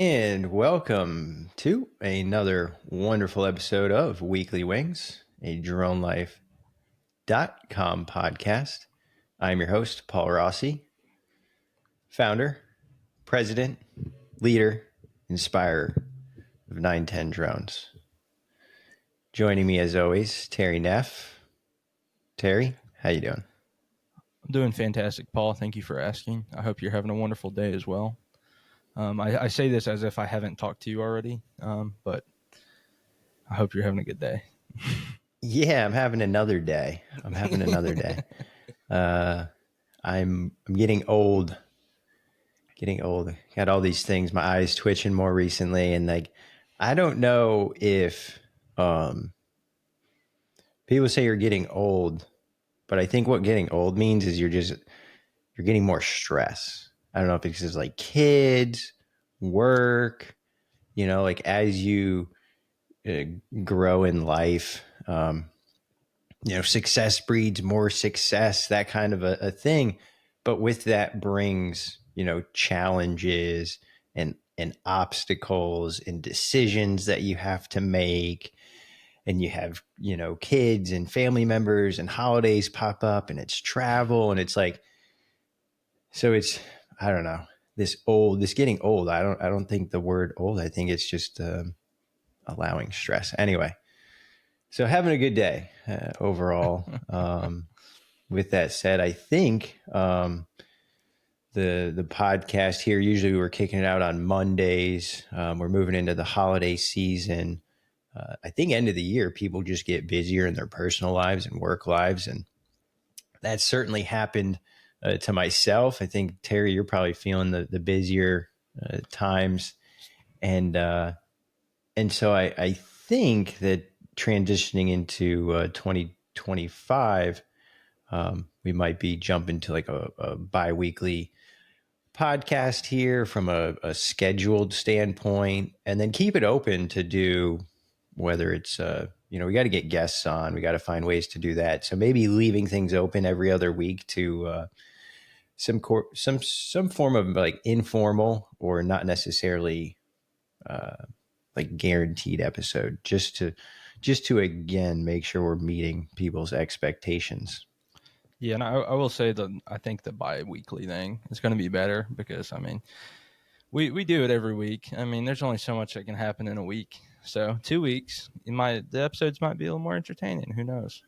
And welcome to another wonderful episode of Weekly Wings, a DroneLife.com podcast. I'm your host, Paul Rossi, founder, president, leader, inspirer of 910 Drones. Joining me as always, Terry Neff. Terry, how you doing? I'm doing fantastic, Paul. Thank you for asking. I hope you're having a wonderful day as well. I say this as if I haven't talked to you already, but I hope you're having a good day. Yeah, I'm having another day. I'm getting old. Got all these things. My eyes twitching more recently, and I don't know if people say you're getting old, but I think what getting old means is you're getting more stress. I don't know if it's just like kids, work, as you grow in life, success breeds more success, that kind of a thing. But with that brings, challenges and obstacles and decisions that you have to make. And you have, kids and family members and holidays pop up and it's travel and it's like, so it's, I don't know, this getting old. I don't think the word old, I think it's just allowing stress. Anyway, so having a good day overall. With that said, I think the podcast here, usually we're kicking it out on Mondays. We're moving into the holiday season. I think end of the year, people just get busier in their personal lives and work lives. And that certainly happened to myself. I think, Terry, you're probably feeling the busier times. And so I think that transitioning into 2025, we might be jumping to like a bi-weekly podcast here from a scheduled standpoint, and then keep it open to do whether it's, we got to get guests on, we got to find ways to do that. So maybe leaving things open every other week to some form of like informal or not necessarily like guaranteed episode, just to again make sure we're meeting people's expectations. Yeah, and I will say that I think the bi-weekly thing is going to be better because, we do it every week. There's only so much that can happen in a week. So 2 weeks, the episodes might be a little more entertaining. Who knows?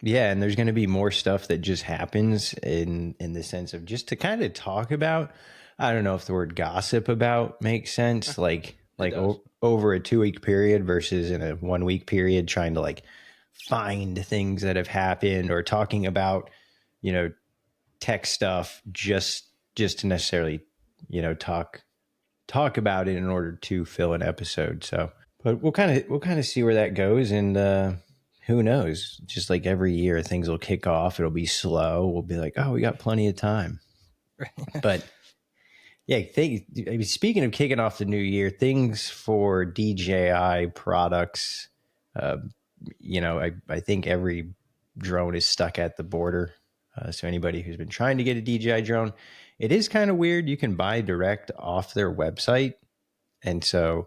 Yeah, and there's going to be more stuff that just happens in the sense of just to kind of talk about. I don't know if the word gossip about makes sense, like over a 2-week period versus in a 1-week period, trying to like find things that have happened or talking about, tech stuff just to necessarily, talk about it in order to fill an episode. So, but we'll kind of see where that goes, and who knows? Just like every year, things will kick off. It'll be slow. We'll be like, oh, we got plenty of time. But yeah, speaking of kicking off the new year, things for DJI products. I think every drone is stuck at the border. So anybody who's been trying to get a DJI drone, it is kind of weird. You can buy direct off their website. And so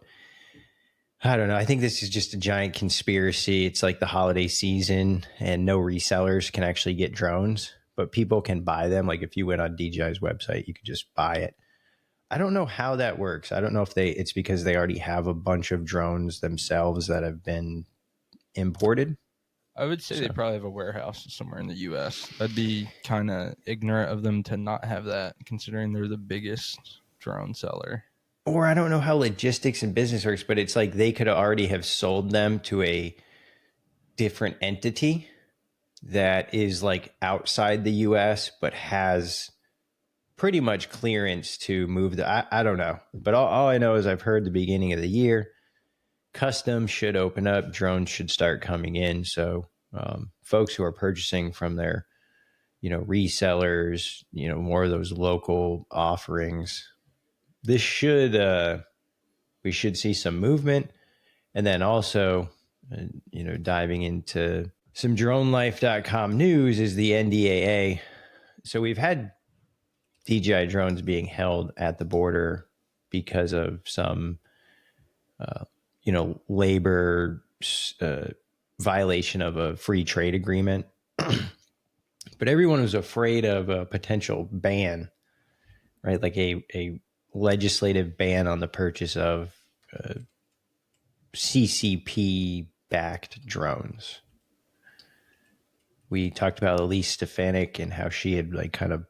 I don't know. I think this is just a giant conspiracy. It's like the holiday season and no resellers can actually get drones, but people can buy them. Like if you went on DJI's website, you could just buy it. I don't know how that works. I don't know if it's because they already have a bunch of drones themselves that have been imported. I would say they probably have a warehouse somewhere in the U.S. I'd be kind of ignorant of them to not have that, considering they're the biggest drone seller. Or I don't know how logistics and business works, but it's like they could already have sold them to a different entity that is like outside the U.S. but has pretty much clearance to move I don't know. But all I know is I've heard the beginning of the year, customs should open up, drones should start coming in. So folks who are purchasing from their, resellers, more of those local offerings, this should, we should see some movement. And then also, diving into some DroneLife.com news is the NDAA. So we've had DJI drones being held at the border because of some, labor violation of a free trade agreement. But everyone was afraid of a potential ban, right? Like a legislative ban on the purchase of CCP backed drones. We talked about Elise Stefanik and how she had like kind of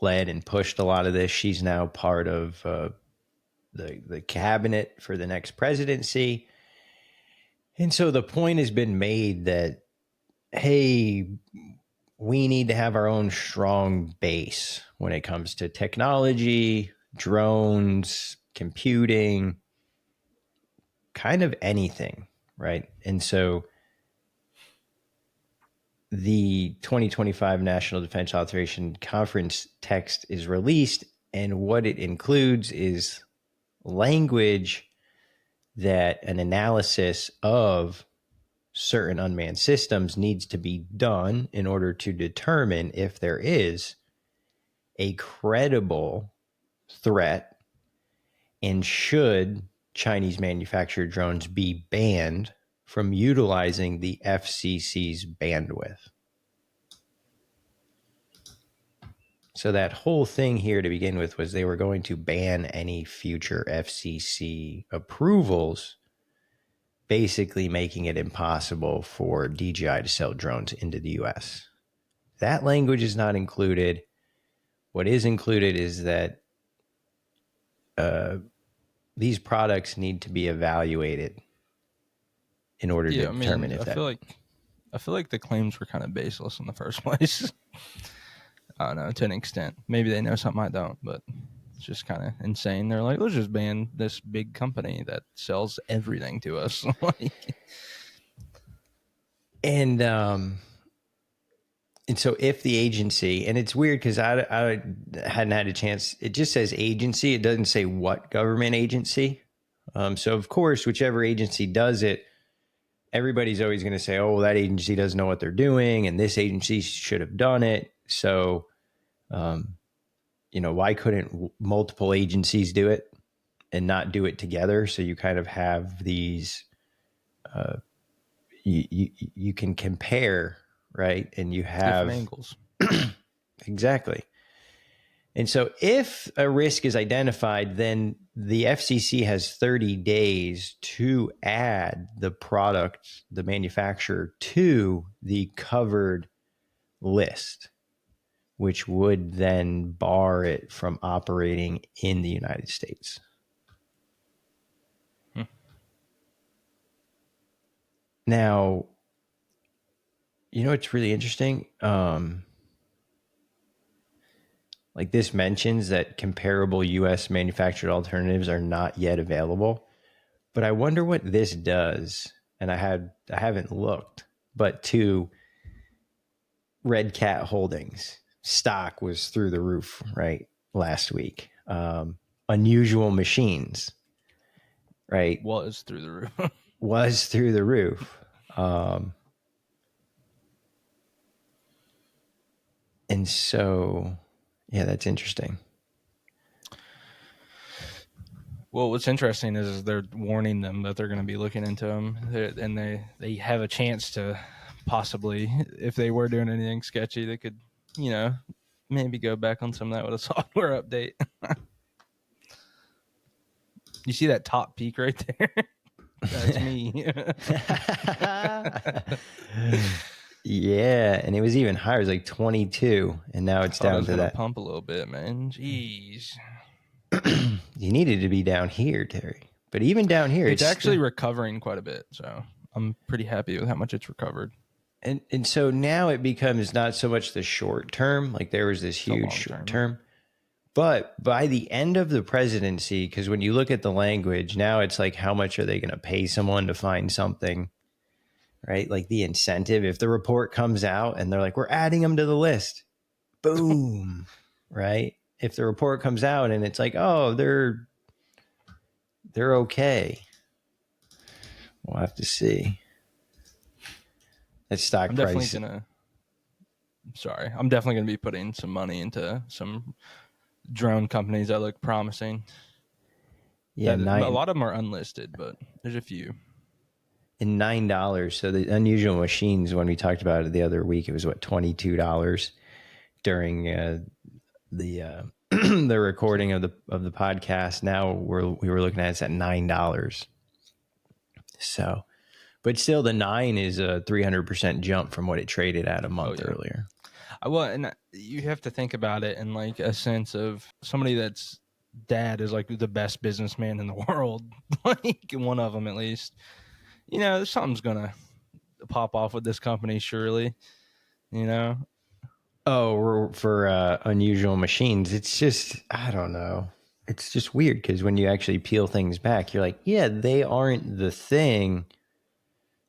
led and pushed a lot of this. She's now part of the cabinet for the next presidency. And so the point has been made that, hey, we need to have our own strong base when it comes to technology, drones, computing, kind of anything, right? And so the 2025 National Defense Authorization Conference text is released, and what it includes is language that an analysis of certain unmanned systems needs to be done in order to determine if there is a credible threat, and should Chinese manufactured drones be banned from utilizing the FCC's bandwidth. So that whole thing here to begin with was they were going to ban any future FCC approvals, basically making it impossible for DJI to sell drones into the US. That language is not included. What is included is that these products need to be evaluated in order to determine if that. I feel like the claims were kind of baseless in the first place. I don't know, to an extent. Maybe they know something I don't, but it's just kind of insane. They're like, let's just ban this big company that sells everything to us. And so if the agency, and it's weird because I hadn't had a chance, it just says agency. It doesn't say what government agency. So of course, whichever agency does it, everybody's always going to say, oh, well, that agency doesn't know what they're doing, and this agency should have done it. So, why couldn't multiple agencies do it and not do it together? So you kind of have these, you can compare, right? And you have different angles. Exactly. And so if a risk is identified, then the FCC has 30 days to add the product, the manufacturer, to the covered list, which would then bar it from operating in the United States. Now, it's really interesting. Like this mentions that comparable U.S. manufactured alternatives are not yet available, but I wonder what this does. And I haven't looked, but to Red Cat Holdings stock was through the roof, right? Last week. Unusual Machines, right? Was through the roof. Was through the roof. And so, yeah, that's interesting. Well, what's interesting is they're warning them that they're going to be looking into them, and they have a chance to possibly, if they were doing anything sketchy, they could, maybe go back on some of that with a software update. You see that top peak right there? That's me. Yeah, and it was even higher. It was like 22, and now it's down to that. Pump a little bit, man. Jeez. You needed to be down here, Terry. But even down here, it's actually recovering quite a bit. So I'm pretty happy with how much it's recovered. And so now it becomes not so much the short term, like there was this huge short term, but by the end of the presidency, because when you look at the language, now it's like, how much are they going to pay someone to find something, right? Like the incentive, if the report comes out and they're like, we're adding them to the list, boom, right? If the report comes out and it's like, oh, they're okay, we'll have to see. That stock price. I'm definitely gonna be putting some money into some drone companies that look promising. Yeah, That a nine lot of them are unlisted, but there's a few. and $9. So the unusual machines, when we talked about it the other week, it was what, $22 during the the recording of the podcast. Now we were looking at it's at $9. So, but still, the 9 is a 300% jump from what it traded at a Oh month yeah. earlier. Well, and you have to think about it in like a sense of somebody that's dad is like the best businessman in the world, like one of them at least. You know, something's gonna pop off with this company, surely. You know, Oh, for unusual machines, it's just, I don't know. It's just weird because when you actually peel things back, you're like, yeah, they aren't the thing.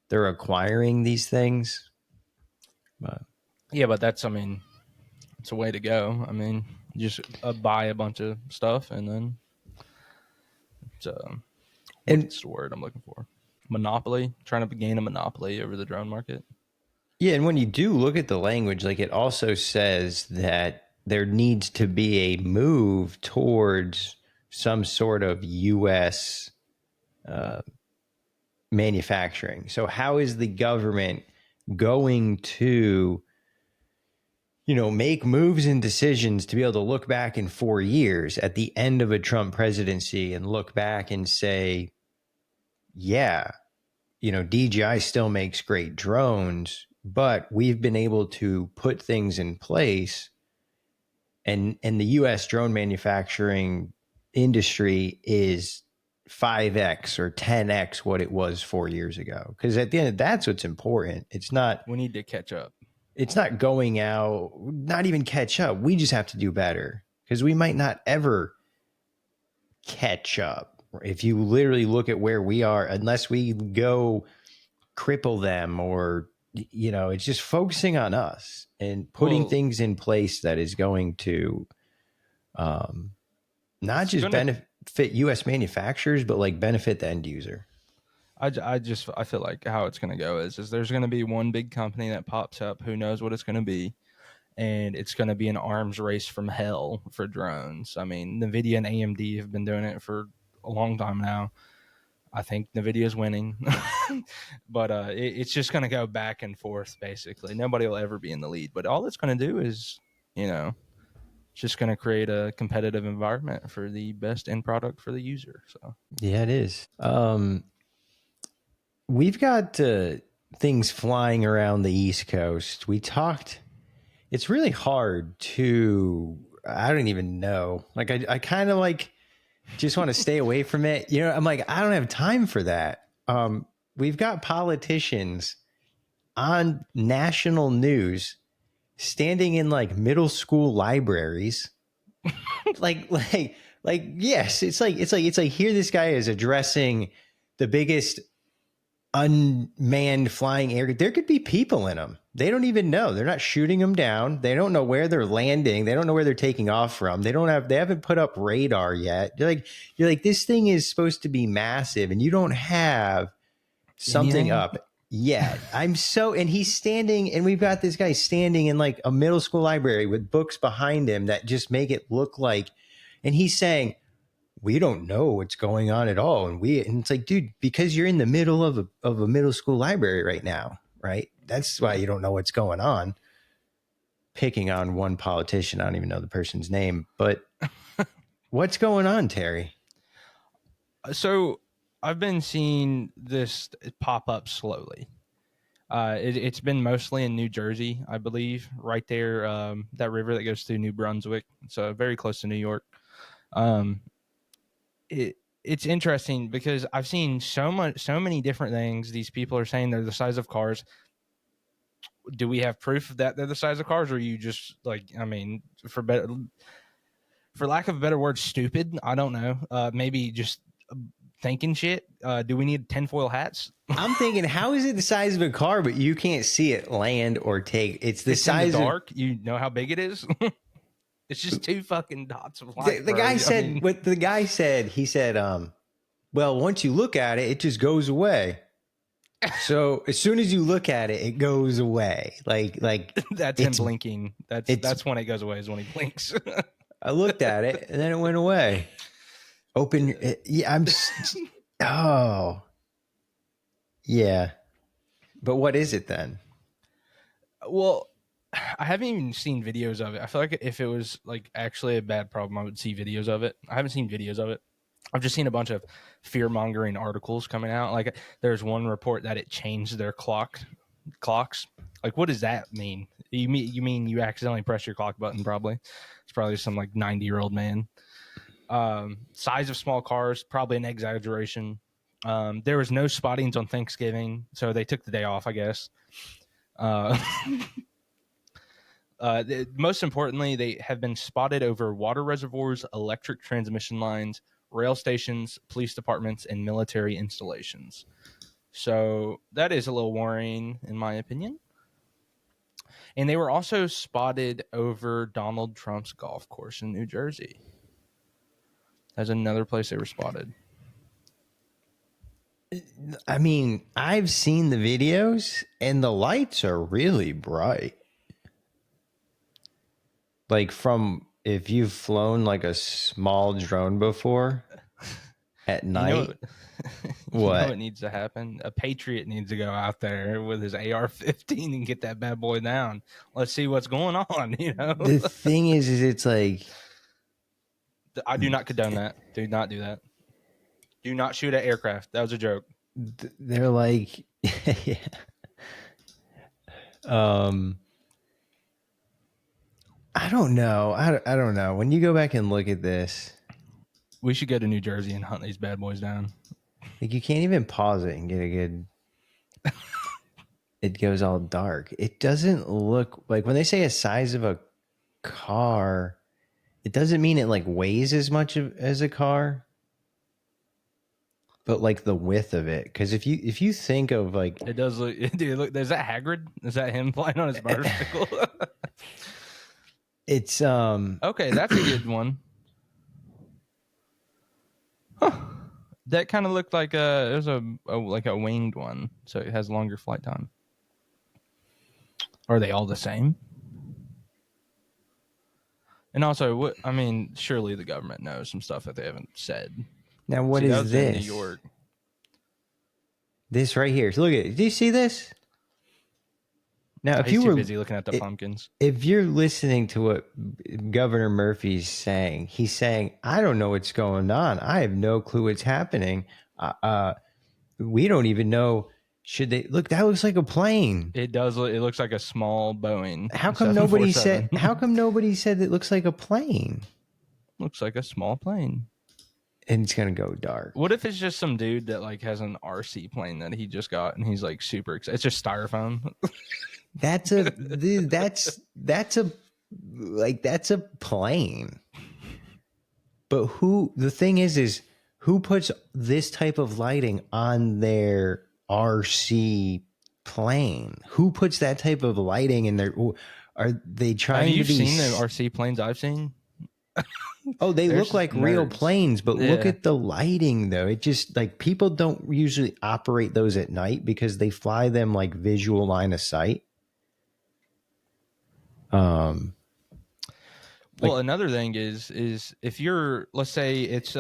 They're acquiring these things. But yeah, but that's, I mean, it's a way to go. I mean, just buy a bunch of stuff and then it's and what's the word I'm looking for? Monopoly, trying to gain a monopoly over the drone market. yeah, and when you do look at the language, like it also says that there needs to be a move towards some sort of U.S. Uh, manufacturing. So how is the government going to, make moves and decisions to be able to look back in 4 years at the end of a Trump presidency and look back and say, yeah, DJI still makes great drones, but we've been able to put things in place, and the US drone manufacturing industry is 5x or 10x what it was 4 years ago. Because at the end, that's what's important. We need to catch up. It's not going out, not even catch up. We just have to do better because we might not ever catch up. If you literally look at where we are, unless we go cripple them, or it's just focusing on us and putting Well, things in place that is going to not it's just gonna. benefit U.S. manufacturers, but like benefit the end user. I feel like how it's gonna go is there's gonna be one big company that pops up. Who knows what it's gonna be? And it's going to be an arms race from hell for drones. I mean, NVIDIA and AMD have been doing it for a long time now. I think NVIDIA is winning, but it's just going to go back and forth, basically. Nobody will ever be in the lead, but all it's going to do is, just going to create a competitive environment for the best end product for the user. So Yeah, it is. We've got things flying around the East Coast. We talked. It's really hard to. I don't even know. Like I kind of like just want to stay away from it. I'm like, I don't have time for that. We've got politicians on national news standing in like middle school libraries. like yes, it's like here this guy is addressing the biggest unmanned flying air. There could be people in them. They don't even know. They're not shooting them down. They don't know where they're landing. They don't know where they're taking off from. They haven't put up radar yet. You're like, this thing is supposed to be massive and you don't have something anything? up yet. And he's standing, and we've got this guy standing in like a middle school library with books behind him that just make it look like, and he's saying, we don't know what's going on at all. And it's like, dude, because you're in the middle of a middle school library right now, right? That's why you don't know what's going on. Picking on one politician, I don't even know the person's name, but what's going on, Terry? So I've been seeing this pop up slowly. It's been mostly in New Jersey, I believe, right there, that river that goes through New Brunswick. So very close to New York. Um, it's interesting because I've seen so many different things. These people are saying they're the size of cars. Do we have proof that they're the size of cars, or are you just like, I mean, for lack of a better word, stupid? I don't know. Maybe just thinking shit. Do we need tinfoil hats? I'm thinking, how is it the size of a car, but you can't see it land or take? It's the It's size in the of. dark. You know how big it is. It's just two fucking dots of The, light, the bro. guy I said mean, what the guy said. He said, well, once you look at it, it just goes away. So as soon as you look at it, it goes away. Like that's him it's blinking. That's when it goes away, is when he blinks. I looked at it and then it went away. Open. Yeah, oh, yeah. But what is it then? Well, I haven't even seen videos of it. I feel like if it was like actually a bad problem, I would see videos of it. I haven't seen videos of it. I've just seen a bunch of fear mongering articles coming out. Like there's one report that it changed their clocks. Like what does that mean? You mean you accidentally press your clock button? Probably. It's probably some like 90-year-old man. Size of small cars, probably an exaggeration. There was no spottings on Thanksgiving, so they took the day off, I guess. Uh, Most importantly, they have been spotted over water reservoirs, electric transmission lines, rail stations, police departments, and military installations. So that is a little worrying, in my opinion. And they were also spotted over Donald Trump's golf course in New Jersey. That's another place they were spotted. I mean, I've seen the videos and the lights are really bright. Like from if you've flown like a small drone before at night. You know What? what needs to happen? A Patriot needs to go out there with his AR-15 and get that bad boy down. Let's see what's going on, you know? The thing is it's like I do not condone that. Do not do that. Do not shoot at aircraft. That was a joke. they're like yeah. I don't know. I don't know. When you go back and look at this, We should go to New Jersey and hunt these bad boys down. like you can't even pause it and get a good it goes all dark. It doesn't look like when they say a size of a car, it doesn't mean it like weighs as much as a car, but like the width of it. Because if you think of like It does look. Dude, look. Is that Hagrid? Is that him flying on his motorcycle? it's Okay, that's a good one. Huh. That kind of looked like it was a like a winged one, so it has longer flight time. Are they all the same? And also, I mean, surely the government knows some stuff that they haven't said. now what See, that is was in this? New York. This right here. So look at it. Do you see this? Now, if He's you too were busy looking at the pumpkins. if you're listening to what Governor Murphy's saying, he's saying, I don't know what's going on. I have no clue what's happening. We don't even know. Should they look? That looks like a plane. It does. It looks like a small Boeing. How come nobody said? 747. How come nobody said it looks like a plane? Looks like a small plane. And it's gonna go dark. What if it's just some dude that like has an RC plane that he just got and he's like super excited? It's just styrofoam. That's a dude, that's a plane. But the thing is who puts this type of lighting on their RC plane? Who puts that type of lighting in their? Are they trying you've to be? seen the RC planes I've seen. Oh, they look like real planes, but look Yeah. at the lighting though. It just like people don't usually operate those at night because they fly them like visual line of sight. Well, another thing is if you're, let's say it's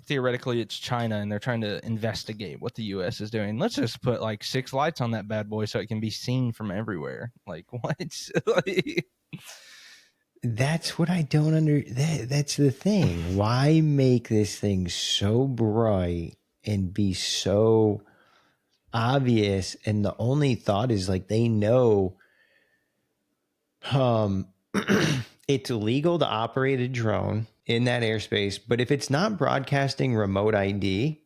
theoretically it's China and they're trying to investigate what the U.S. is doing. Let's just put like 6 lights on that bad boy so it can be seen from everywhere. Like what? That's what I don't that's the thing. Why make this thing so bright and be so obvious? And the only thought is like they know it's illegal to operate a drone in that airspace, but if it's not broadcasting remote ID,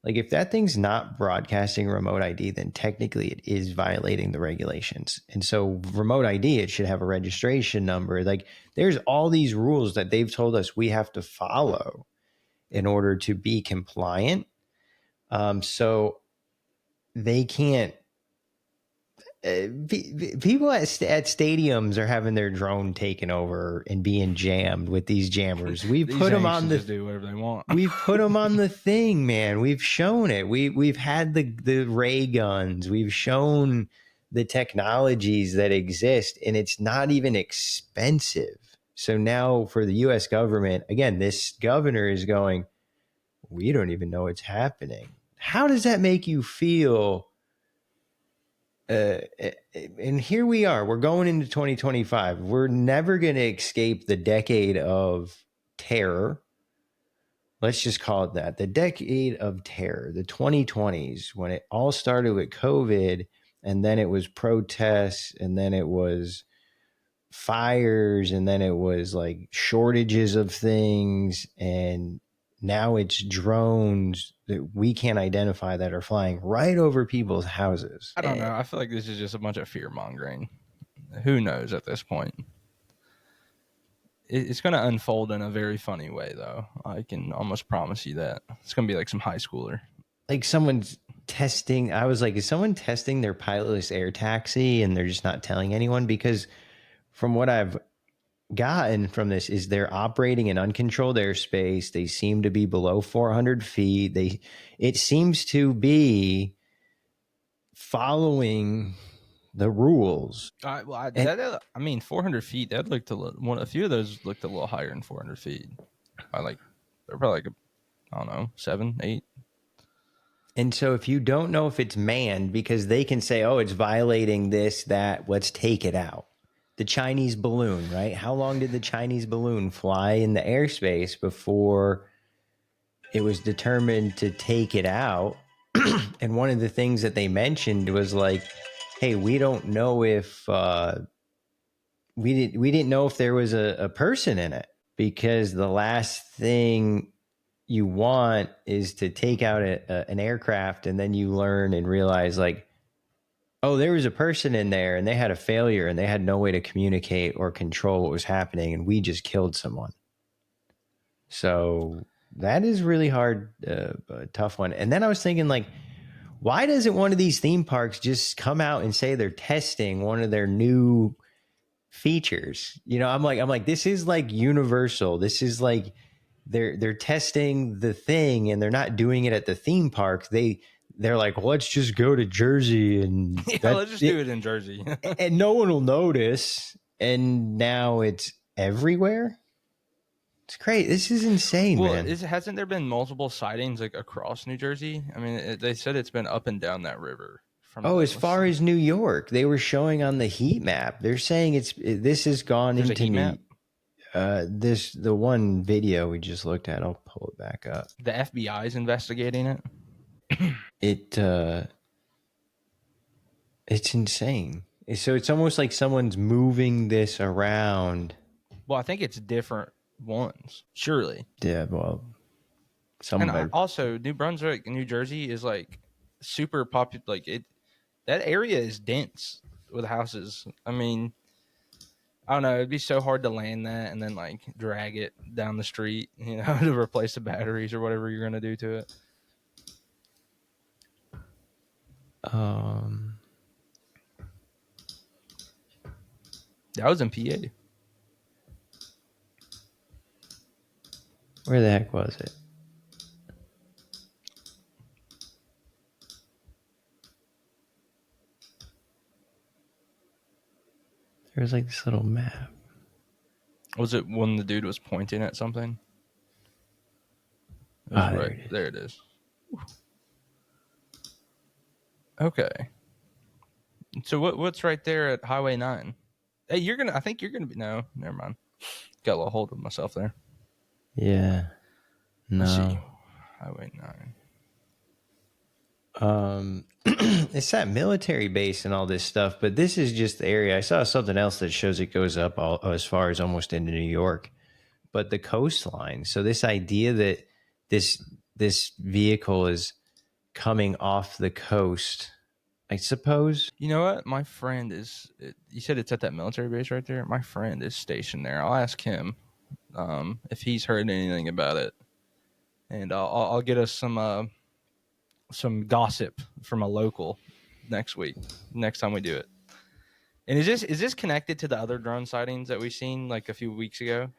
like if that thing's not broadcasting remote ID, then technically it is violating the regulations. And so remote ID, it should have a registration number. Like there's all these rules that they've told us we have to follow in order to be compliant. So they can't. People at stadiums are having their drone taken over and being jammed with these jammers. We put them on just do whatever they want. We've put them on the thing, man. We've shown it. We've had the ray guns. We've shown the technologies that exist, and it's not even expensive. So now for the U.S. government, again, this governor is going, we don't even know it's happening. How does that make you feel? And here we are. We're going into 2025. We're never going to escape the decade of terror. Let's just call it that. The decade of terror, the 2020s, when it all started with COVID, and then it was protests, and then it was fires, and then it was like shortages of things, and now it's drones that we can't identify that are flying right over people's houses. I don't know. I feel like this is just a bunch of fear mongering. Who knows at this point? It's going to unfold in a very funny way, though. I can almost promise you that. It's going to be like some high schooler. Like someone's testing. I was like, is someone testing their pilotless air taxi and they're just not telling anyone? Because from what I've gotten from this is they're operating in uncontrolled airspace. They seem to be below 400 feet. It seems to be following the rules. And 400 feet. That looked a few of those looked a little higher than 400 feet. They're probably like, I don't know, 7, 8. and so if you don't know if it's manned, because they can say, oh, it's violating this, that, let's take it out. The Chinese balloon, right? How long did the Chinese balloon fly in the airspace before it was determined to take it out? And one of the things that they mentioned was like, hey, we don't know if we didn't know if there was a person in it, because the last thing you want is to take out an aircraft and then you learn and realize like, oh, there was a person in there and they had a failure and they had no way to communicate or control what was happening, and we just killed someone. So that is really hard, a tough one. And then I was thinking like, why doesn't one of these theme parks just come out and say they're testing one of their new features? You know, I'm like, this is like Universal. This is like they're testing the thing and they're not doing it at the theme park. They're like, well, let's just go to Jersey and Yeah, let's just do it in Jersey. and no one will notice. And now it's everywhere. It's great. This is insane, man. Hasn't there been multiple sightings like across New Jersey? I mean, they said it's been up and down that river. As far as New York, they were showing on the heat map. They're saying this has gone There's into a heat map? the one video we just looked at. I'll pull it back up. The FBI is investigating it. It's insane. So it's almost like someone's moving this around. Well, I think it's different ones, surely. Yeah, well, also New Brunswick, New Jersey is like super popular. Like that area is dense with houses. I mean, I don't know. It'd be so hard to land that and then like drag it down the street, to replace the batteries or whatever you're gonna do to it. That was in PA. Where the heck was it? There was like this little map. Was it when the dude was pointing at something? There it is. Okay. So what's right there at Highway 9? Hey, I think you're gonna be, no, never mind. Got a little hold of myself there. Yeah. No. Let's see. Highway 9. It's that military base and all this stuff, but this is just the area. I saw something else that shows it goes up as far as almost into New York, but the coastline. So this idea that this vehicle is coming off the coast, I suppose. You know what? My friend you said it's at that military base right there. My friend is stationed there. I'll ask him if he's heard anything about it, and I'll get us some gossip from a local next time we do it. And is this connected to the other drone sightings that we've seen like a few weeks ago?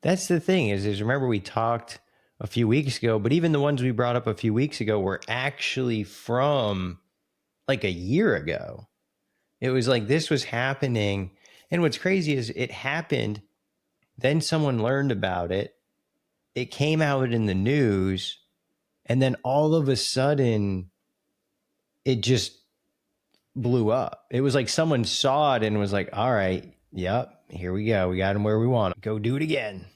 That's the thing is remember we talked a few weeks ago, but even the ones we brought up a few weeks ago were actually from like a year ago. It was like this was happening. And what's crazy is it happened. Then someone learned about it. It came out in the news. And then all of a sudden, it just blew up. It was like someone saw it and was like, all right, yep, here we go. We got him where we want him. Go do it again.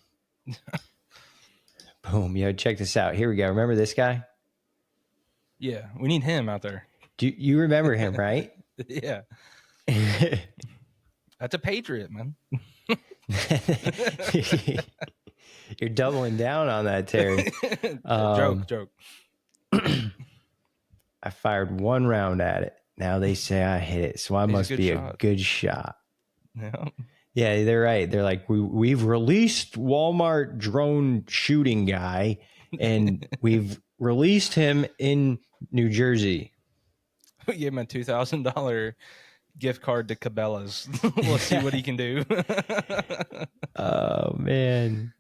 Boom. Yo, check this out. Here we go. Remember this guy? Yeah, we need him out there. Do you remember him, right? Yeah. That's a Patriot, man. You're doubling down on that, Terry. Joke. I fired one round at it. Now they say I hit it, so I must be a good shot. Yeah. Yeah, they're right. They're like, we've released Walmart drone shooting guy, and we've released him in New Jersey. We gave him a $2,000 gift card to Cabela's. We'll see what he can do. Oh, man.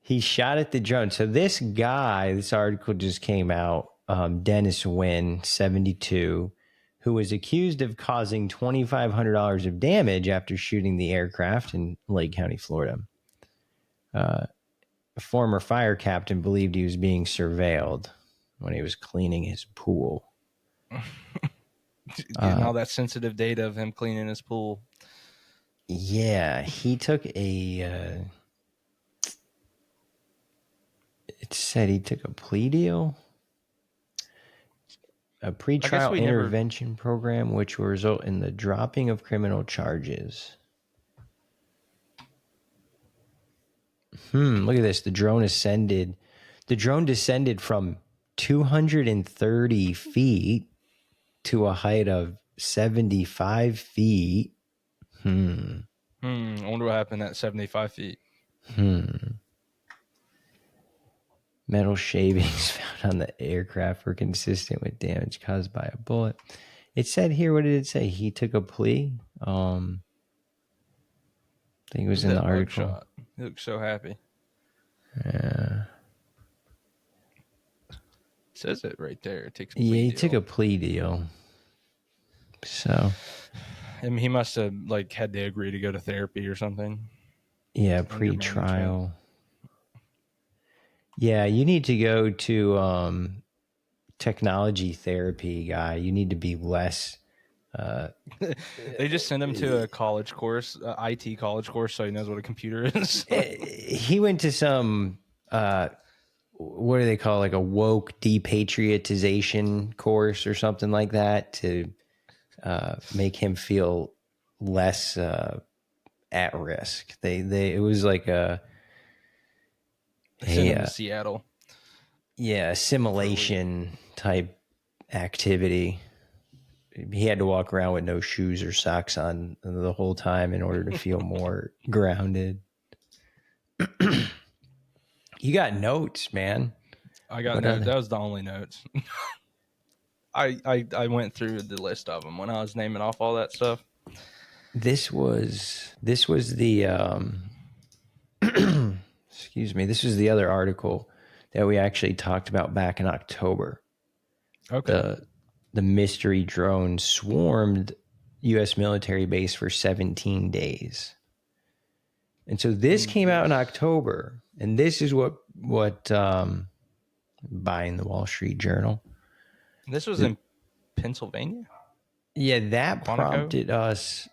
He shot at the drone. So this guy, this article just came out, Dennis Wynn, 72, who was accused of causing $2,500 of damage after shooting the aircraft in Lake County, Florida. A former fire captain believed he was being surveilled when he was cleaning his pool. Getting all that sensitive data of him cleaning his pool. Yeah, he took it said he took a plea deal, a pretrial intervention program, which will result in the dropping of criminal charges. Look at this. The drone descended from 230 feet to a height of 75 feet. I wonder what happened at 75 feet. Metal shavings found on the aircraft were consistent with damage caused by a bullet. It said here, what did it say? He took a plea. I think it was in the article. Shot. He looks so happy. Yeah. It says it right there. It takes took a plea deal. So, I mean, he must have had to agree to go to therapy or something. Yeah, pre-trial. Yeah, you need to go to technology therapy, guy. You need to be less. They just send him to a college course, IT college course, so he knows what a computer is. He went to some, what do they call, like a woke depatriotization course or something like that to make him feel less at risk. It was like a send him to Seattle. Yeah, assimilation type activity. He had to walk around with no shoes or socks on the whole time in order to feel more grounded. You got notes, man. I got notes. That was the only notes. I went through the list of them when I was naming off all that stuff. This was the excuse me. This was the other article that we actually talked about back in October. Okay. The mystery drone swarmed U.S. military base for 17 days. And so this came out in October, and this is what buying the Wall Street Journal. This was in Pennsylvania? Yeah, that prompted us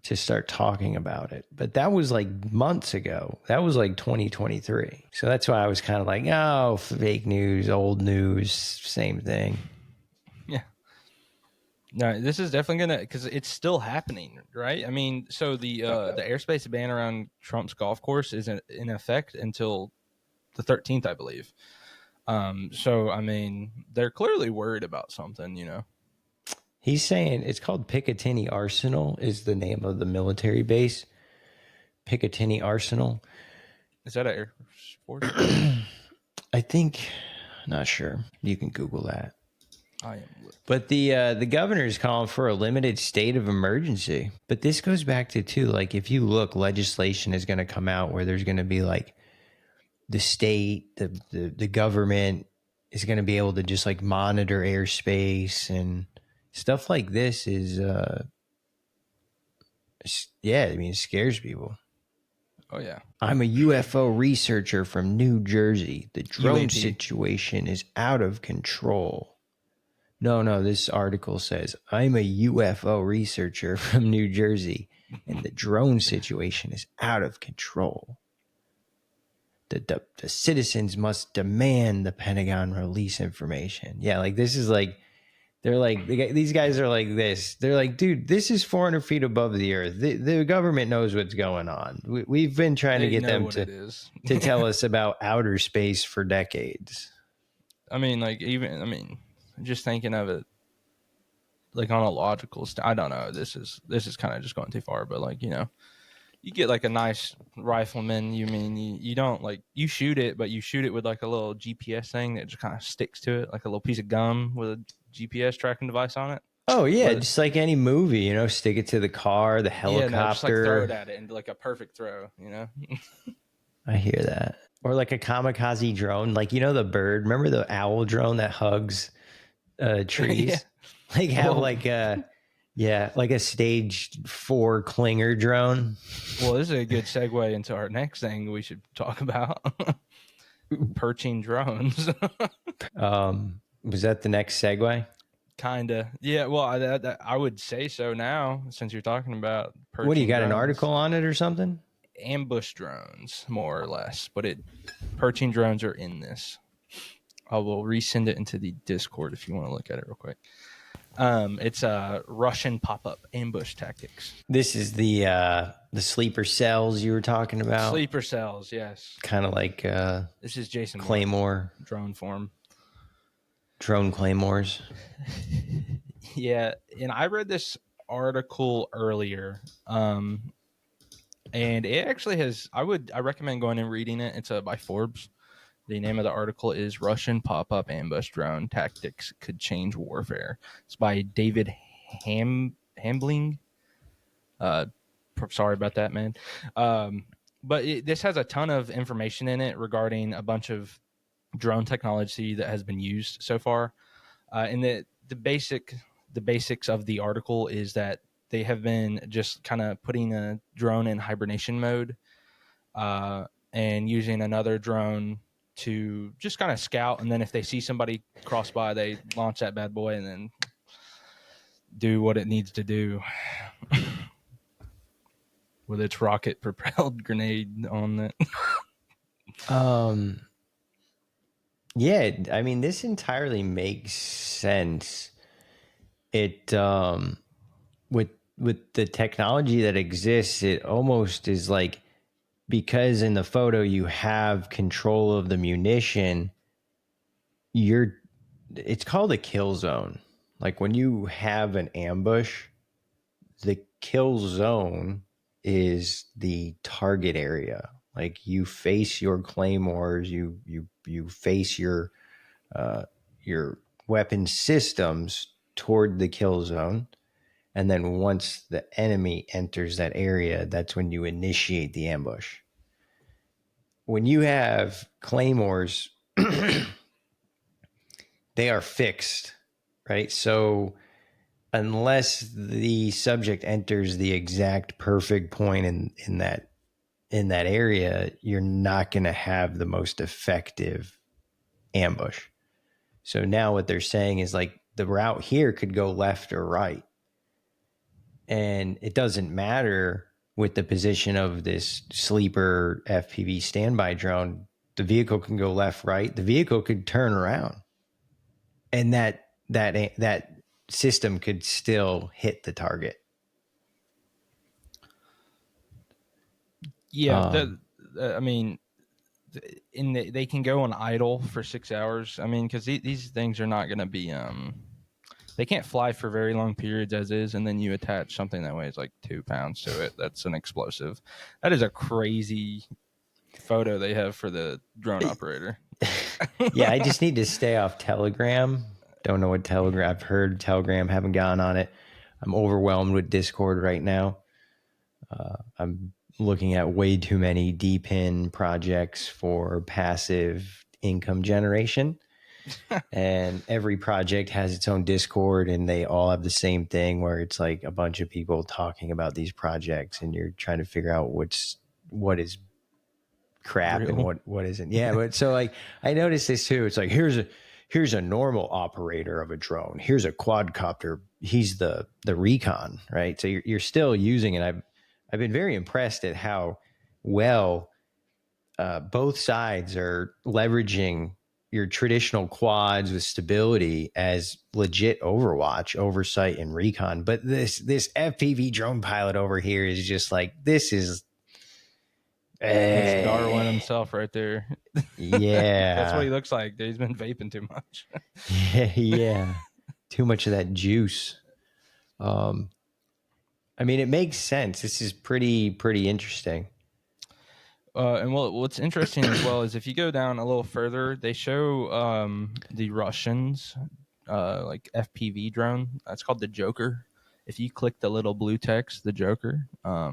to start talking about it. But that was like months ago. That was like 2023. So that's why I was kind of like, oh, fake news, old news, same thing. Yeah. No, this is definitely going to, because it's still happening, right? I mean, so the airspace ban around Trump's golf course is in effect until the 13th, I believe. So, I mean, they're clearly worried about something, you know. He's saying it's called Picatinny Arsenal is the name of the military base. Picatinny Arsenal. Is that an Air Force? I think, not sure. You can Google that. I am. But the governor is calling for a limited state of emergency. But this goes back to, too, like if you look, legislation is going to come out where there's going to be like the state, the government is going to be able to just like monitor airspace and stuff like this is, yeah, I mean, it scares people. Oh yeah. I'm a UFO researcher from New Jersey. The drone UAP. situation is out of control. No, this article says I'm a UFO researcher from New Jersey and the drone situation is out of control. The citizens must demand the Pentagon release information. Yeah, like this is like, these guys are like this. They're like, dude, this is 400 feet above the earth. The government knows what's going on. We've been trying to They get know them what it is. to tell us about outer space for decades. I mean, like just thinking of it like on a logical I don't know. This is kind of just going too far, but like, you get like a nice rifleman. You don't like, you shoot it, but you shoot it with like a little GPS thing that just kind of sticks to it, like a little piece of gum with a GPS tracking device on it. Oh yeah, But just like any movie, stick it to the car, the yeah, no, just like throw it helicopter. at it and do like a perfect throw. I hear that. Or like a kamikaze drone, like the bird. Remember the owl drone that hugs Yeah. trees? Like have Well, like a like a stage 4 clinger drone. well, this is a good segue into our next thing we should talk about: perching drones. Was that the next segue? Kinda, yeah. Well, I would say so now, since you're talking about What do you perching got, an drones. article on it or something? Ambush drones, more or less, but perching drones are in this. I will resend it into the Discord if you want to look at it real quick. It's Russian pop-up ambush tactics. This is the sleeper cells you were talking about. Sleeper cells, yes. Kind of like This is Jason Claymore drone form. drone claymores. Yeah, and I read this article earlier, and it actually has. I recommend going and reading it. It's by Forbes. The name of the article is "Russian Pop-Up Ambush Drone Tactics Could Change Warfare." It's by David Hambling. Sorry about that, man. But this has a ton of information in it regarding a bunch of drone technology that has been used so far. And the basics of the article is that they have been just kind of putting a drone in hibernation mode, and using another drone to just kind of scout, and then if they see somebody cross by, they launch that bad boy and then do what it needs to do with its rocket propelled grenade on it. Yeah, I mean, this entirely makes sense. It with the technology that exists, it almost is like, because in the photo you have control of the munition, it's called a kill zone. Like when you have an ambush, the kill zone is the target area. Like you face your claymores, you face your weapon systems toward the kill zone, and then once the enemy enters that area, that's when you initiate the ambush. When you have claymores, they are fixed, right? So unless the subject enters the exact perfect point in that area, you're not going to have the most effective ambush. So now what they're saying is like the route here could go left or right. And it doesn't matter with the position of this sleeper FPV standby drone. The vehicle can go left, right. The vehicle could turn around, and that system could still hit the target. Yeah, I mean, they can go on idle for 6 hours. I mean, because these things are not going to be they can't fly for very long periods as is, and then you attach something that weighs like 2 pounds to it. That's an explosive. That is a crazy photo they have for the drone operator. Yeah, I just need to stay off Telegram. Don't know what Telegram. I've heard Telegram, haven't gone on it. I'm overwhelmed with Discord right now. I'm looking at way too many DPIN projects for passive income generation. And every project has its own Discord, and they all have the same thing where it's like a bunch of people talking about these projects, and you're trying to figure out what's what is crap and Real. what isn't. Yeah, but so like I noticed this too. It's like here's a normal operator of a drone. Here's a quadcopter. He's the recon, right? So you're still using it. I've been very impressed at how well both sides are leveraging your traditional quads with stability as legit overwatch, oversight, and recon. But this FPV drone pilot over here is just like, this is That's Darwin himself right there. That's what yeah. he looks like. He's been vaping too much. Yeah, yeah. Too much of that juice. Um, I mean, it makes sense. This is pretty interesting. And what's interesting as well is if you go down a little further, they show the Russians like FPV drone. That's called the Joker. If you click the little blue text, the Joker, uh,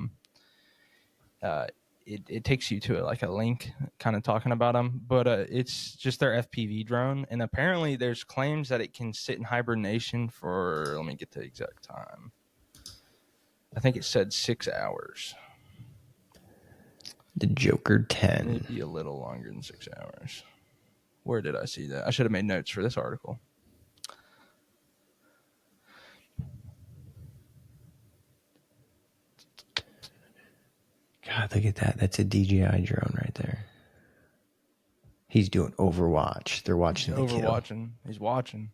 it takes you to like a link kind of talking about them. But it's just their FPV drone, and apparently there's claims that it can sit in hibernation for. Let me get the exact time. I think it said 6 hours. The Joker 10. Maybe a little longer than 6 hours. Where did I see that? I should have made notes for this article. God, look at that. That's a DJI drone right there. He's doing Overwatch. They're watching the kill. Overwatching. He's watching.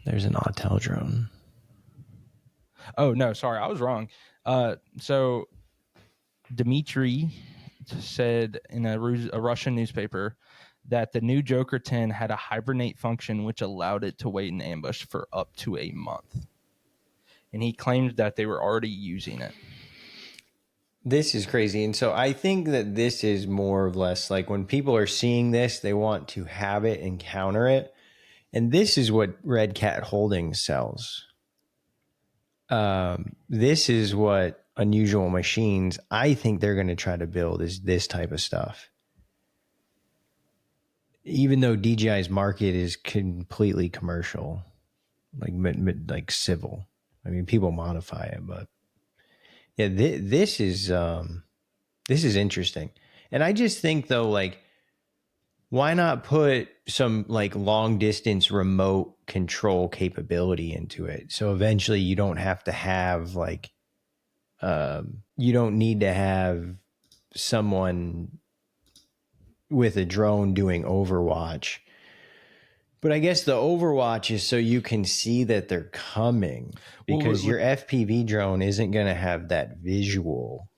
There's an Autel drone. Oh, no, sorry. I was wrong. So Dmitry said in a Russian newspaper that the new Joker 10 had a hibernate function which allowed it to wait in ambush for up to a month. And he claimed that they were already using it. This is crazy. And so I think that this is more or less like when people are seeing this, they want to have it and counter it. And this is what Red Cat Holdings sells. This is what Unusual Machines, I think they're going to try to build, is this type of stuff. Even though DJI's market is completely commercial, like civil. I mean, people modify it, but yeah, this is interesting. And I just think though, like, why not put some like long distance remote control capability into it? So eventually you don't have to have like, you don't need to have someone with a drone doing Overwatch. But I guess the Overwatch is so you can see that they're coming, because your FPV drone isn't going to have that visual.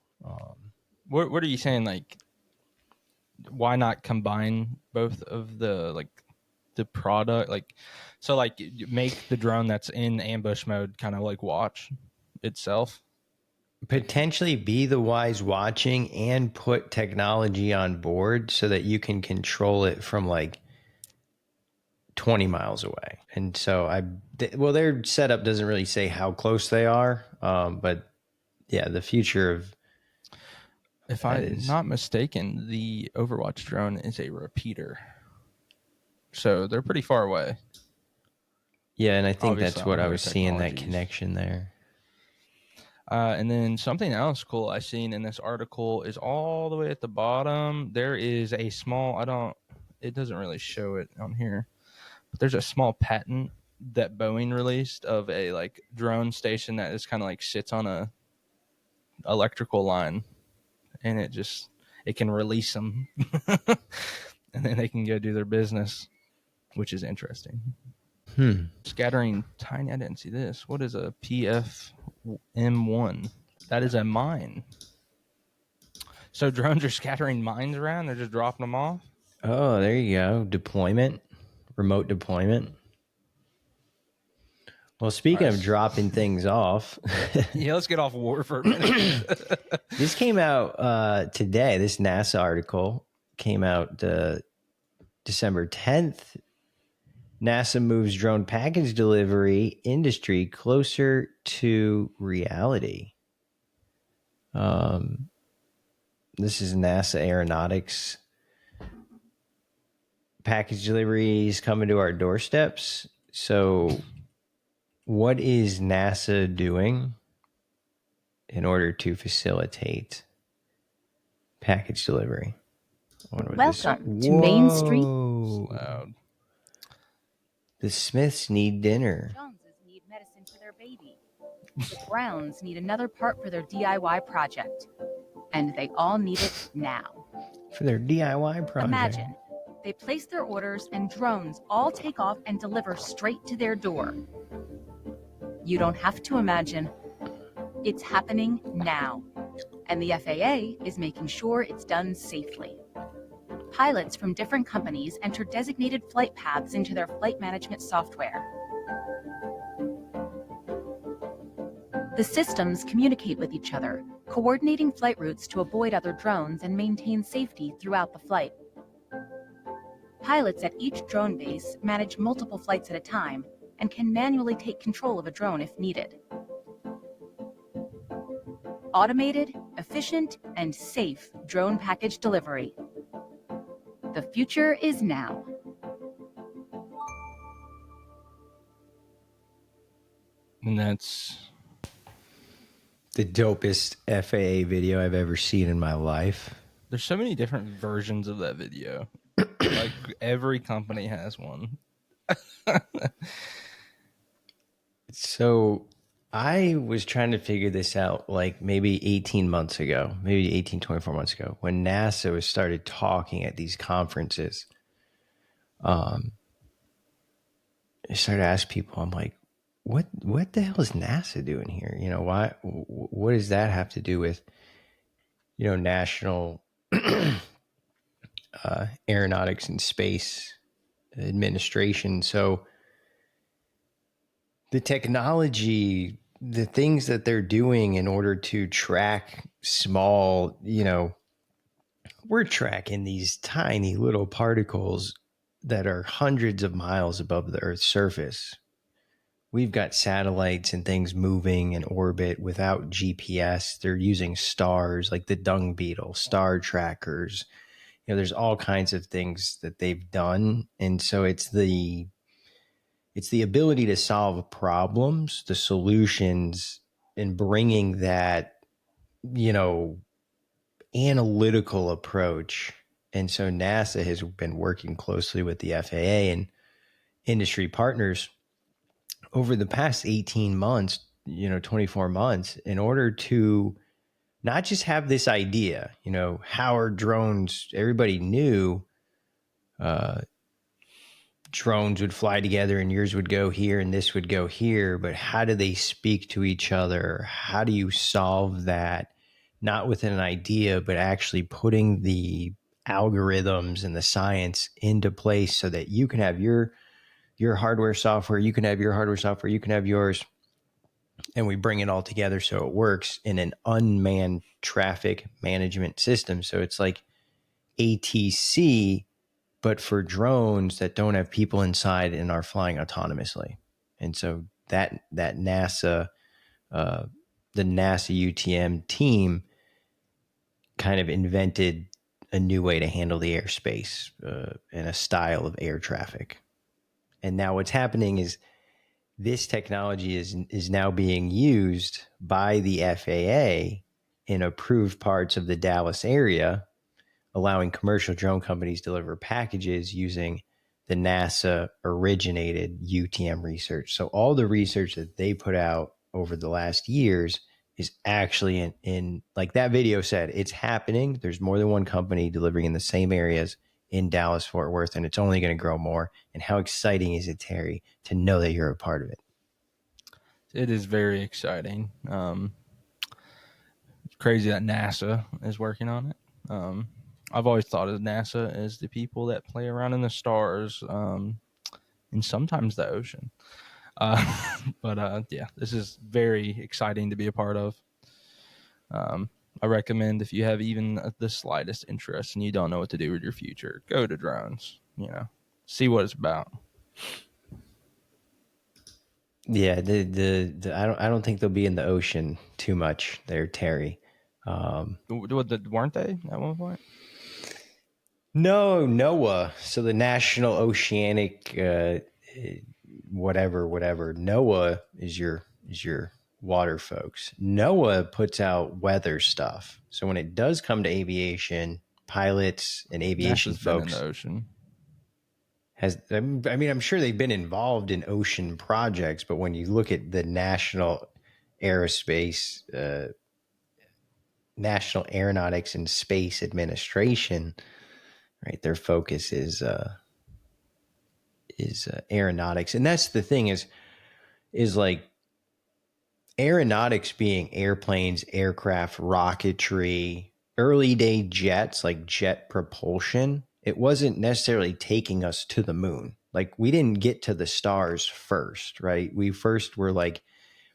What are you saying? Like, why not combine both of the product? Like, so like make the drone that's in ambush mode kind of like watch itself. Potentially be the wise watching and put technology on board so that you can control it from like 20 miles away. And so their setup doesn't really say how close they are. But yeah, the future of, If I'm not mistaken, the Overwatch drone is a repeater. So they're pretty far away. Yeah, and I think Obviously, that's what I was seeing, that connection there. And then something else cool I seen in this article is all the way at the bottom. There is a small, it doesn't really show it on here, but there's a small patent that Boeing released of a like drone station that just kind of like sits on a electrical line, and it can release them and then they can go do their business, which is interesting. Scattering tiny. I didn't see this. What is a PFM1? That is a mine. So drones are scattering mines around. They're just dropping them off. Oh, there you go. Deployment, remote deployment. Well, speaking of dropping things off. Yeah, let's get off war for a minute. This came out today. This NASA article came out December 10th. NASA moves drone package delivery industry closer to reality. This is NASA Aeronautics. Package deliveries coming to our doorsteps. So what is NASA doing in order to facilitate package delivery. I wonder what this. Welcome to Main Street. Whoa. Loud. The Smiths need dinner. Joneses need medicine for their baby. The Browns need another part for their DIY project. And they all need it now. For their DIY project. Imagine, they place their orders and drones all take off and deliver straight to their door. You don't have to imagine. It's happening now. And the FAA is making sure it's done safely. Pilots from different companies enter designated flight paths into their flight management software. The systems communicate with each other, coordinating flight routes to avoid other drones and maintain safety throughout the flight. Pilots at each drone base manage multiple flights at a time and can manually take control of a drone if needed. Automated, efficient, and safe drone package delivery. The future is now. And that's the dopest FAA video I've ever seen in my life. There's so many different versions of that video. Like every company has one. So I was trying to figure this out like maybe 18 months ago, maybe 18, 24 months ago, when NASA was started talking at these conferences. I started to ask people, I'm like, what the hell is NASA doing here? You know, what does that have to do with, you know, national aeronautics and space administration? So the technology, the things that they're doing in order to track small, you know, we're tracking these tiny little particles that are hundreds of miles above the Earth's surface. We've got satellites and things moving in orbit without GPS. They're using stars like the dung beetle, star trackers. You know, there's all kinds of things that they've done. And so it's the ability to solve problems, the solutions, and bringing that, you know, analytical approach. And so NASA has been working closely with the FAA and industry partners over the past 18 months, you know, 24 months, in order to not just have this idea, you know, how are drones, everybody knew drones would fly together and yours would go here and this would go here, but how do they speak to each other? How do you solve that? Not with an idea, but actually putting the algorithms and the science into place so that you can have your hardware software, you can have your hardware software, you can have yours, and we bring it all together so it works in an unmanned traffic management system. So it's like ATC, but for drones that don't have people inside and are flying autonomously. And so that NASA, the NASA UTM team kind of invented a new way to handle the airspace and a style of air traffic. And now what's happening is this technology is now being used by the FAA in approved parts of the Dallas area, allowing commercial drone companies to deliver packages using the NASA originated UTM research. So all the research that they put out over the last years is actually in like that video said, it's happening. There's more than one company delivering in the same areas in Dallas, Fort Worth, and it's only going to grow more. And how exciting is it, Terry, to know that you're a part of it? It is very exciting. It's crazy that NASA is working on it. I've always thought of NASA as the people that play around in the stars and sometimes the ocean. But yeah, this is very exciting to be a part of. I recommend if you have even the slightest interest and you don't know what to do with your future, go to drones, you know, see what it's about. Yeah, I don't think they'll be in the ocean too much there, Terry. Weren't they at one point? No, NOAA. So the National Oceanic whatever. NOAA is your water folks. NOAA puts out weather stuff. So when it does come to aviation, pilots and aviation NASA's been in folks the ocean. I'm sure they've been involved in ocean projects, but when you look at the National Aeronautics and Space Administration, right, their focus is aeronautics. And that's the thing is like aeronautics being airplanes, aircraft, rocketry, early day jets, like jet propulsion. It wasn't necessarily taking us to the moon. Like we didn't get to the stars first, right? We first were like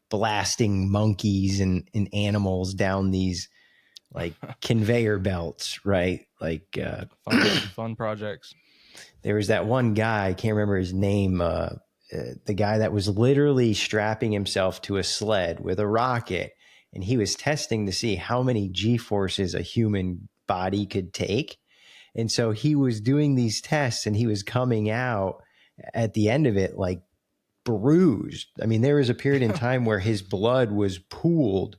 blasting monkeys and animals down these like conveyor belts, right? Like fun projects. there was that one guy, I can't remember his name, the guy that was literally strapping himself to a sled with a rocket, and he was testing to see how many G-forces a human body could take. And so he was doing these tests, and he was coming out at the end of it like bruised. I mean, there was a period in time where his blood was pooled,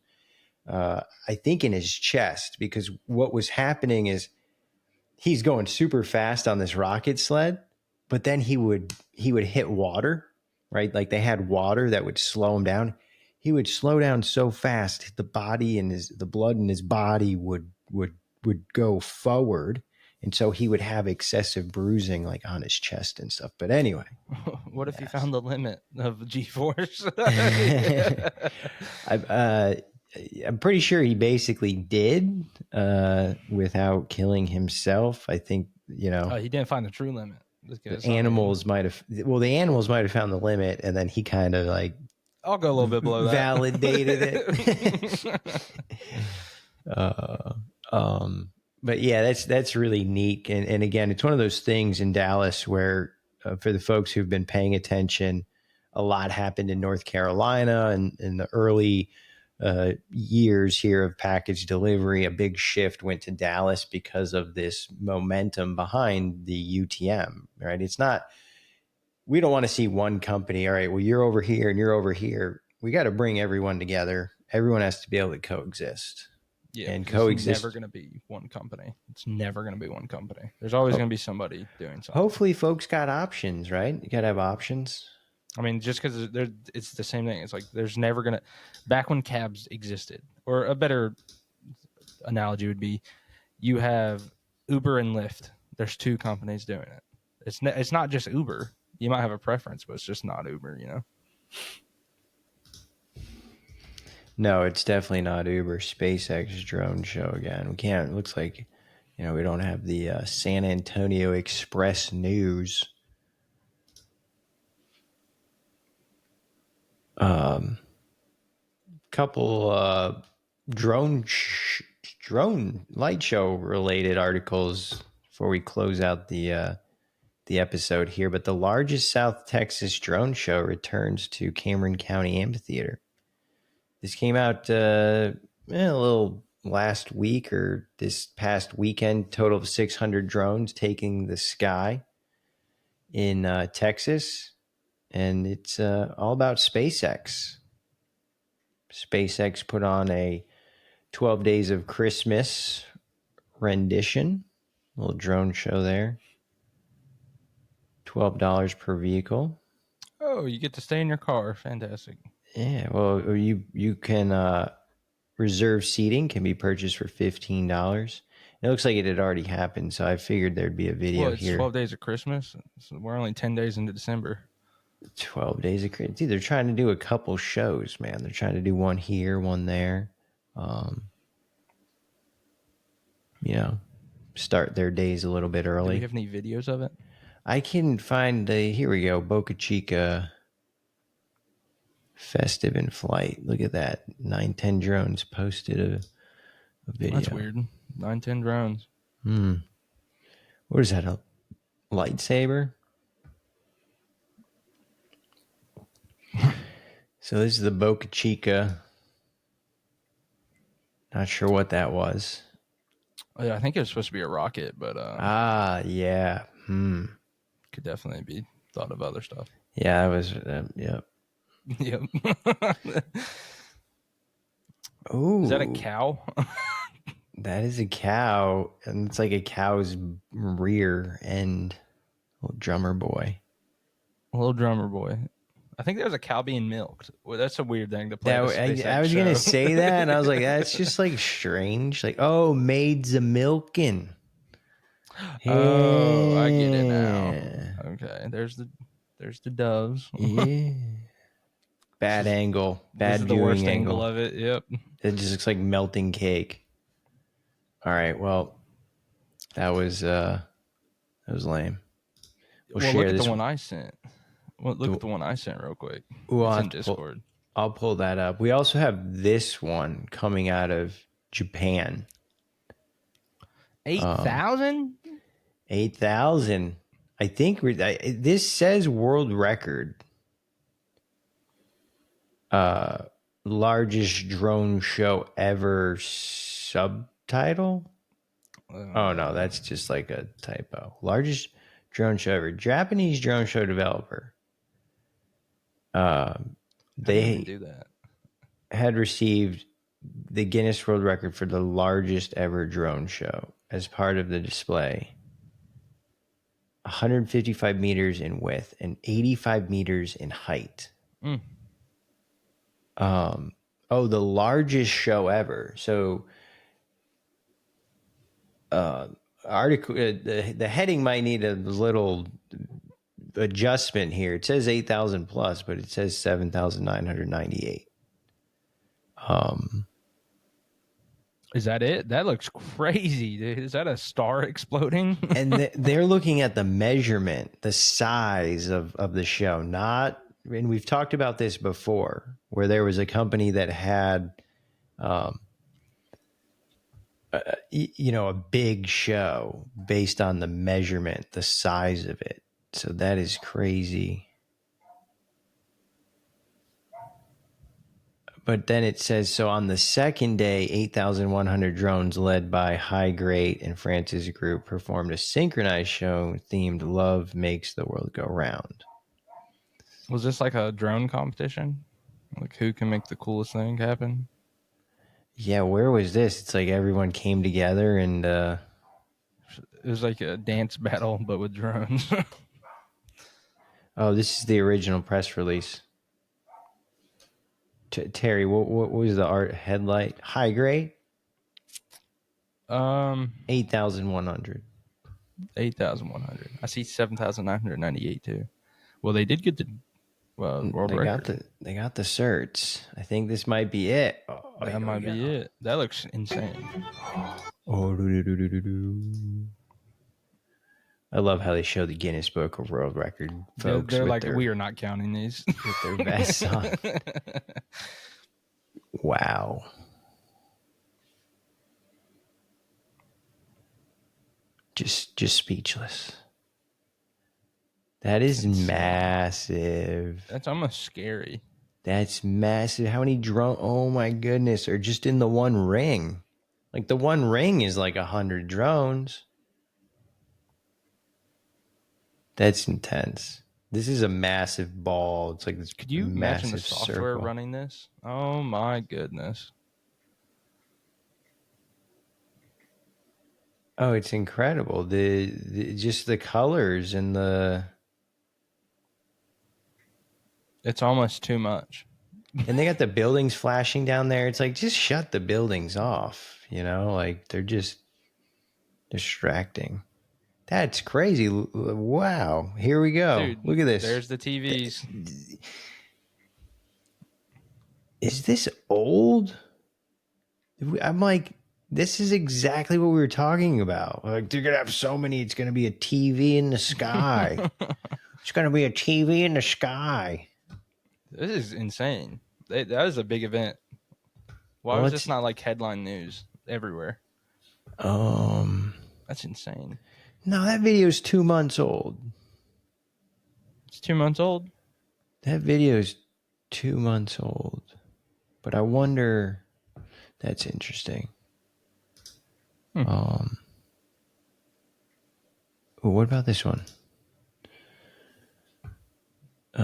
I think, in his chest, because what was happening is he's going super fast on this rocket sled, but then he would hit water, right? Like they had water that would slow him down. He would slow down so fast, the blood in his body would go forward, and so he would have excessive bruising like on his chest and stuff. But anyway, what if he found the limit of G-force? I'm pretty sure he basically did without killing himself. I think, he didn't find the true limit. The animals might have found the limit, and then he kind of like I'll go a little bit below that. Validated it. But yeah, that's really neat. And again, it's one of those things in Dallas where for the folks who've been paying attention, a lot happened in North Carolina and in the early years here of package delivery. A big shift went to Dallas because of this momentum behind the UTM, right? It's not, we don't want to see one company, all right, well, you're over here and you're over here. We got to bring everyone together. Everyone has to be able to coexist. Yeah, and coexist. It's never going to be one company. It's never going to be one company. There's always going to be somebody doing something. Hopefully folks got options, right? You got to have options. I mean, just because it's the same thing. It's like there's never going to, back when cabs existed, or a better analogy would be you have Uber and Lyft. There's two companies doing it. It's not just Uber. You might have a preference, but it's just not Uber, No, it's definitely not Uber. SpaceX drone show again. We can't. It looks like, we don't have the San Antonio Express News. Couple drone light show related articles before we close out the episode here. But the largest South Texas drone show returns to Cameron County Amphitheater. This came out a little last week or this past weekend. Total of 600 drones taking the sky in Texas. And it's all about SpaceX. SpaceX put on a 12 Days of Christmas rendition. A little drone show there. $12 per vehicle. Oh, you get to stay in your car. Fantastic. Yeah, well, you can reserve seating can be purchased for $15. It looks like it had already happened, so I figured there'd be a video it's here. 12 days of Christmas. So we're only 10 days into December. 12 days of Christmas. They're trying to do a couple shows, man. They're trying to do one here, one there. Start their days a little bit early. Do you have any videos of it? I can find here we go, Boca Chica Festive in Flight. Look at that. 910 drones posted a video. That's weird. 910 drones. What is that, a lightsaber? So this is the Boca Chica. Not sure what that was. Yeah, I think it was supposed to be a rocket, but yeah. Could definitely be thought of other stuff. Yeah, I was. Yep. Yep. Oh, Is that a cow? that is a cow, and it's like a cow's rear end. Little drummer boy. Little drummer boy. I think there's a cow being milked. Well, that's a weird thing to play That at a SpaceX I was show. gonna say that, and I was like, that's just like strange. Like, oh, maids a milking. Oh, I get it now. Yeah. Okay, there's the doves. Yeah. Bad angle. This Bad is the viewing worst angle angle. of it. Yep. It just looks like melting cake. All right. Well, that was lame. We'll Well, look share at the this. one I sent. Well, look at the one I sent real quick. We'll It's have in to pull, Discord. I'll pull that up. We also have this one coming out of Japan. 8,000? 8,000. I think this says world record. Largest drone show ever subtitle. Oh no, that's just like a typo. Largest drone show ever. Japanese drone show developer. How do you even They do that? had received the Guinness World Record for the largest ever drone show as part of the display. 155 meters in width and 85 meters in height. Mm. The largest show ever. So, article the heading might need a little adjustment here. It says 8,000 plus, but it says 7,998. Is that it? That looks crazy, dude. Is that a star exploding? And they're looking at the measurement, the size of the show. Not, and we've talked about this before, where there was a company that had, a big show based on the measurement, the size of it. So that is crazy. But then it says, so on the second day, 8,100 drones led by High Great and France's group performed a synchronized show themed Love Makes the World Go Round. Was this like a drone competition? Like who can make the coolest thing happen? Yeah, where was this? It's like everyone came together and... It was like a dance battle, but with drones. Oh, this is the original press release. Terry, what was the art headlight? High Grade? 8,100. 8,100. I see 7,998 too. Well, they did get the world record. They got the certs. I think this might be it. Oh, That might be it. That looks insane. Oh, I love how they show the Guinness Book of World Record folks. They're like, we are not counting these. With their vests on. Wow. Just speechless. That is massive. That's almost scary. That's massive. How many drones? Oh my goodness. Are just in the one ring. Like the one ring is like 100 drones. That's intense. This is a massive ball. It's like this. Could you imagine the massive software circle. running this? Oh my goodness. Oh, it's incredible. The just the colors and the... It's almost too much. And they got the buildings flashing down there. It's like, just shut the buildings off, like they're just distracting. That's crazy. Wow. Here we go. Dude, look at this. There's the TVs. Is this old? I'm like, this is exactly what we were talking about. Like, they're going to have so many. It's going to be a TV in the sky. It's going to be a TV in the sky. This is insane. That is a big event. Why was this not like headline news everywhere? That's insane. No, that video is 2 months old. It's 2 months old? That video is 2 months old. But I wonder... That's interesting. What about this one?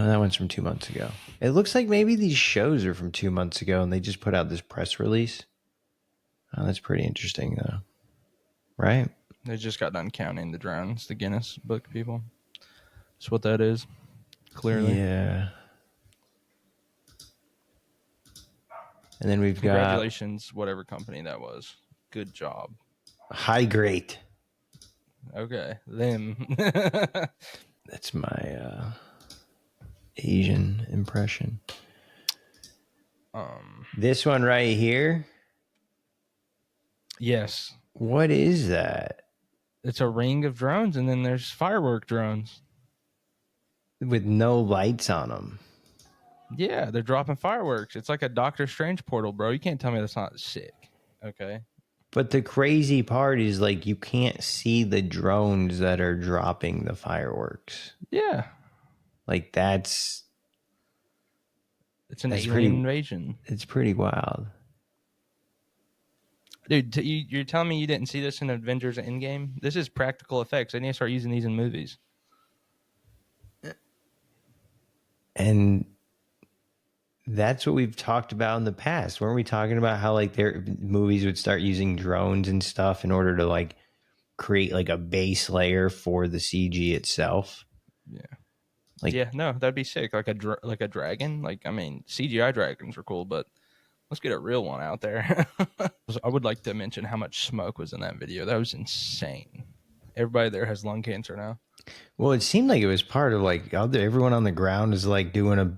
That one's from 2 months ago. It looks like maybe these shows are from 2 months ago, and they just put out this press release. Oh, that's pretty interesting, though. Right? They just got done counting the drones, the Guinness Book people. That's what that is, clearly. Yeah. And then we've got Congratulations, whatever company that was. Good job. High Grade. Okay, them. That's my Asian impression. This one right here. Yes. What is that? It's a ring of drones, and then there's firework drones. With no lights on them. Yeah, they're dropping fireworks. It's like a Doctor Strange portal, bro. You can't tell me that's not sick. Okay. But the crazy part is, like, you can't see the drones that are dropping the fireworks. Yeah. Like, that's an alien invasion. It's pretty wild. Dude, you're telling me you didn't see this in Avengers Endgame? This is practical effects. They need to start using these in movies. And that's what we've talked about in the past. Weren't we talking about how, like, their movies would start using drones and stuff in order to, like, create, like, a base layer for the CG itself? Yeah. Like, yeah, no, that'd be sick. Like a dragon. Like, I mean, CGI dragons are cool, but let's get a real one out there. I would like to mention how much smoke was in that video. That was insane. Everybody there has lung cancer now. Well, it seemed like it was part of, like, everyone on the ground is, like, doing a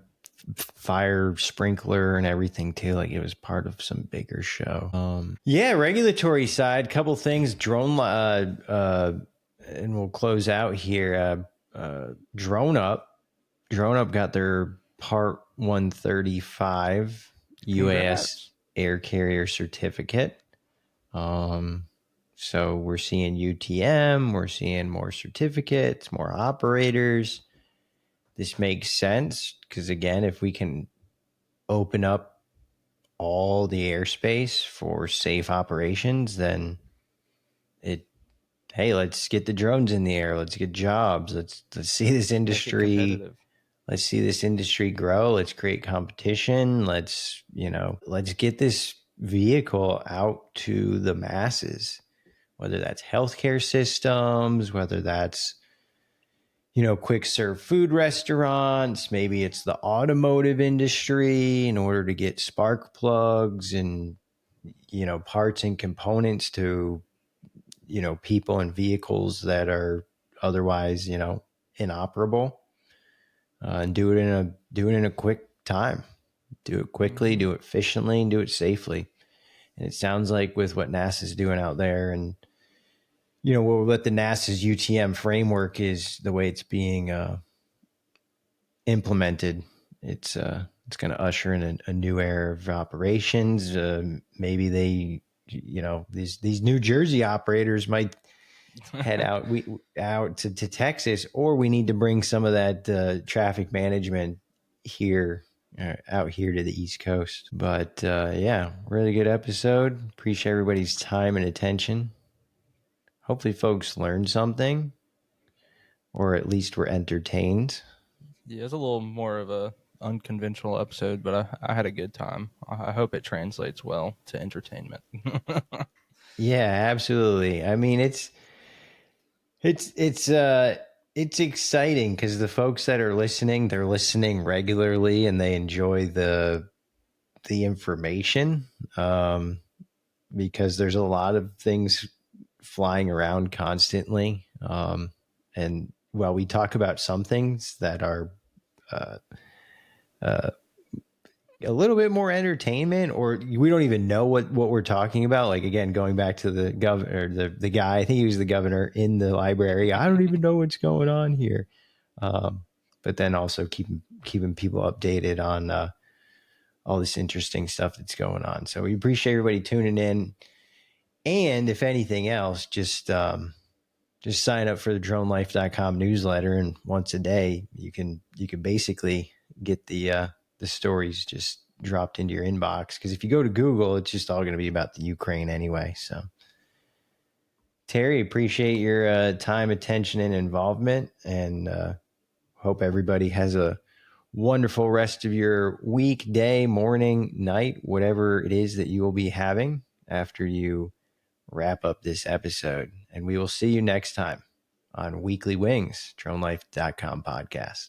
fire sprinkler and everything too. Like, it was part of some bigger show. Yeah, regulatory side, couple things. Drone, and we'll close out here. Drone Up got their Part 135 UAS air carrier certificate. So we're seeing UTM, we're seeing more certificates, more operators. This makes sense because, again, if we can open up all the airspace for safe operations, then hey, let's get the drones in the air. Let's get jobs. Let's see this industry. Let's see this industry grow. Let's create competition. Let's get this vehicle out to the masses, whether that's healthcare systems, whether that's, quick serve food restaurants. Maybe it's the automotive industry in order to get spark plugs and, parts and components to, people and vehicles that are otherwise, inoperable, and do it in a quick time. Do it quickly, do it efficiently, and do it safely. And it sounds like with what NASA's doing out there, and what the NASA's UTM framework is, the way it's being implemented, it's going to usher in a new era of operations. Maybe they, these New Jersey operators might head out to Texas, or we need to bring some of that traffic management here. Out here to the East Coast. But yeah, really good episode. Appreciate everybody's time and attention. Hopefully folks learned something, or at least were entertained. Yeah, it's a little more of a unconventional episode, but I had a good time. I hope it translates well to entertainment. Yeah, absolutely. I mean, it's exciting because the folks that are listening, they're listening regularly and they enjoy the information, because there's a lot of things flying around constantly. And while we talk about some things that are a little bit more entertainment, or we don't even know what we're talking about. Like, again, going back to the governor, the guy, I think he was the governor in the library. I don't even know what's going on here. But then also keeping people updated on all this interesting stuff that's going on. So we appreciate everybody tuning in. And if anything else, just sign up for the dronelife.com newsletter. And once a day, you can basically get the stories just dropped into your inbox. Because if you go to Google, it's just all going to be about the Ukraine anyway. So, Terry, appreciate your time, attention, and involvement, and hope everybody has a wonderful rest of your week, day, morning, night, whatever it is that you will be having after you wrap up this episode. And we will see you next time on Weekly Wings, DroneLife.com podcast.